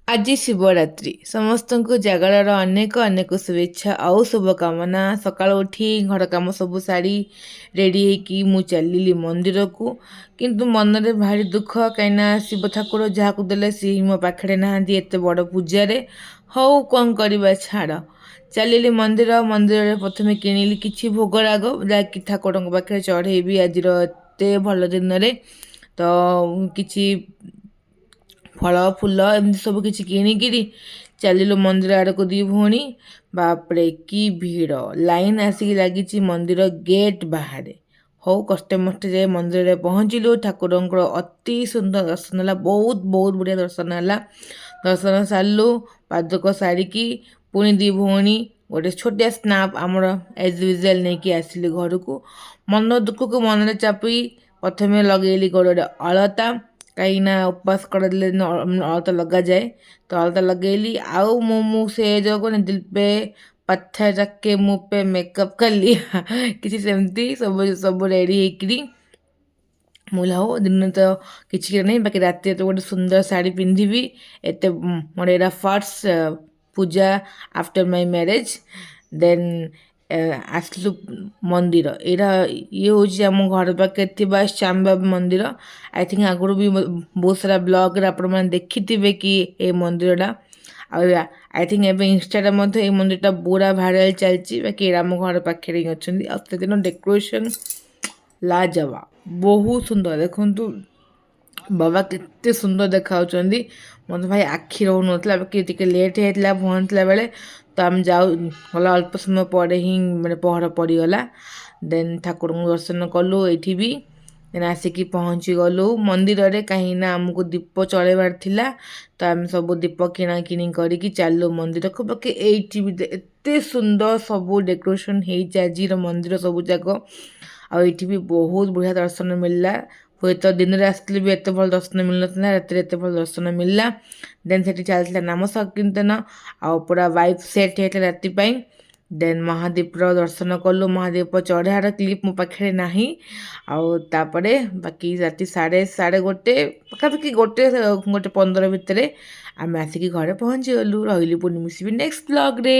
ଆଜି ଶିବରାତ୍ରି ସମସ୍ତଙ୍କୁ ଜାଗରର ଅନେକ ଅନେକ ଶୁଭେଚ୍ଛା ଆଉ ଶୁଭକାମନା। ସକାଳୁ ଉଠି ଘର କାମ ସବୁ ସାରି ରେଡ଼ି ହେଇକି ମୁଁ ଚାଲିଲି ମନ୍ଦିରକୁ, କିନ୍ତୁ ମନରେ ଭାରି ଦୁଃଖ, କାହିଁକିନା ଶିବ ଠାକୁର ଯାହାକୁ ଦେଲେ ସିଏ ହିଁ ମୋ ପାଖରେ ନାହାନ୍ତି ଏତେ ବଡ଼ ପୂଜାରେ। ହଉ କ'ଣ କରିବା, ଛାଡ଼। ଚାଲିଲି ମନ୍ଦିରରେ ପ୍ରଥମେ କିଣିଲି କିଛି ଭୋଗରାଗ, ଯାହାକି ଠାକୁରଙ୍କ ପାଖରେ ଚଢ଼େଇବି ଆଜିର ଏତେ ଭଲ ଦିନରେ। ତ କିଛି ଫଳ ଫୁଲ ଏମିତି ସବୁ କିଛି କିଣିକିରି ଚାଲିଲୁ ମନ୍ଦିର ଆଡ଼କୁ ଦୁଇ ଭଉଣୀ। ବାପରେ କି ଭିଡ଼, ଲାଇନ୍ ଆସିକି ଲାଗିଛି ମନ୍ଦିର ଗେଟ୍ ବାହାରେ। ହଉ କଷ୍ଟେମଷ୍ଟେ ଯାଇ ମନ୍ଦିରରେ ପହଞ୍ଚିଲୁ। ଠାକୁରଙ୍କର ଅତି ସୁନ୍ଦର ଦର୍ଶନ ହେଲା, ବହୁତ ବହୁତ ବଢ଼ିଆ ଦର୍ଶନ ହେଲା। ଦର୍ଶନ ସାରିଲୁ, ପାଦୁକ ସାରିକି ପୁଣି ଦୁଇ ଭଉଣୀ ଗୋଟେ ଛୋଟିଆ ସ୍ନାପ୍ ଆମର ଏଜ୍ ୟୁଜୁଆଲ୍ ନେଇକି ଆସିଲି ଘରକୁ। ମନ ଦୁଃଖକୁ ମନରେ ଚାପି ପ୍ରଥମେ ଲଗେଇଲି ଗୋଡ଼ରେ ଅଳତା, କାହିଁକିନା ଉପାସ କରିଦେଲେ ଅଳତା ଲଗାଯାଏ। ତ ଅଳତା ଲଗେଇଲି, ଆଉ ମୁଁ ସେ ଯୋଉ ଦିଲ୍ ପେ ପଥର ରखे ମୁँହ पे मेकअप कर लिया କିଛି ସେମିତି ସବୁ ରେଡ଼ି ହେଇକିରି ମୁଁ ହଉ ଦିନ ତ କିଛି ନାହିଁ, ବାକି ରାତିରେ ତ ଗୋଟେ ସୁନ୍ଦର ଶାଢ଼ୀ ପିନ୍ଧିବି। ଏତେ ମୋର ଏଇଟା ଫାର୍ଷ୍ଟ ପୂଜା ଆଫ୍ଟର ମାଇ ମ୍ୟାରେଜ୍। ଦେନ୍ ଆସିଲୁ ମନ୍ଦିର। ଏଇଟା ହେଉଛି ଆମ ଘର ପାଖରେ ଥିବା ଶ୍ୟାମବାବା ମନ୍ଦିର। ଆଇ ଥିଙ୍କ ଆଗରୁ ବି ବହୁତ ସାରା ବ୍ଲଗ୍ରେ ଆପଣମାନେ ଦେଖିଥିବେ କି ଏ ମନ୍ଦିରଟା। ଆଉ ଆଇ ଥିଙ୍କ ଏବେ ଇନଷ୍ଟାରେ ମଧ୍ୟ ଏଇ ମନ୍ଦିରଟା ପୁରା ଭାଇରାଲ୍ ଚାଲିଛି। ବାକି ଏଇଟା ଆମ ଘର ପାଖରେ ହିଁ ଅଛନ୍ତି। ଆଉ ସେଦିନ ଡେକୋରେସନ୍ ଲାଜବାବ, ବହୁତ ସୁନ୍ଦର। ଦେଖନ୍ତୁ ବାବା କେତେ ସୁନ୍ଦର ଦେଖାଯାଉଛନ୍ତି, ମୋତେ ଭାଇ ଆଖି ରହୁନଥିଲା। ବାକି ଟିକେ ଲେଟ୍ ହେଇଥିଲା ପହଞ୍ଚିଲା ବେଳେ, ତ ଆମେ ଗଲା ଅଳ୍ପ ସମୟ ପରେ ହିଁ ପହର ପଡ଼ିଗଲା। ଦେନ୍ ଠାକୁରଙ୍କୁ ଦର୍ଶନ କଲୁ ଏଇଠି ବି। ଦେନ୍ ଆସିକି ପହଞ୍ଚିଗଲୁ ମନ୍ଦିରରେ, କାହିଁକିନା ଆମକୁ ଦୀପ ଚଳେଇବାର ଥିଲା। ତ ଆମେ ସବୁ ଦୀପ କିଣାକିଣି କରିକି ଚାଲିଲୁ ମନ୍ଦିରକୁ। ବାକି ଏଇଠି ବି ଏତେ ସୁନ୍ଦର ସବୁ ଡେକୋରେସନ୍ ହେଇଛି ଆଜିର ମନ୍ଦିର ସବୁ ଯାକ। ଆଉ ଏଇଠି ବି ବହୁତ ବଢ଼ିଆ ଦର୍ଶନ ମିଳିଲା। ହୁଏତ ଦିନରେ ଆସିଥିଲେ ବି ଏତେ ଭଲ ଦର୍ଶନ ମିଳିନଥିଲା, ରାତିରେ ଏତେ ଭଲ ଦର୍ଶନ ମିଳିଲା। ଦେନ୍ ସେଠି ଚାଲିଥିଲା ନାମ ସଂକୀର୍ତ୍ତନ, ଆଉ ପୁରା ଭାଇବ୍ ସେଟ୍ ହେଇଥିଲା ରାତି ପାଇଁ। ଦେନ୍ ମହାଦୀପର ଦର୍ଶନ କଲୁ। ମହାଦୀପ ଚଢ଼େଇବାର କ୍ଲିପ୍ ମୋ ପାଖରେ ନାହିଁ। ଆଉ ତାପରେ ବାକି ରାତି ସାଢ଼େ ଗୋଟେ ପାଖାପାଖି ଗୋଟେ 1:15 ଭିତରେ ଆମେ ଆସିକି ଘରେ ପହଞ୍ଚିଗଲୁ। ରହିଲି, ପୁଣି ମିଶିବି ନେକ୍ସଟ ବ୍ଲଗ୍ରେ।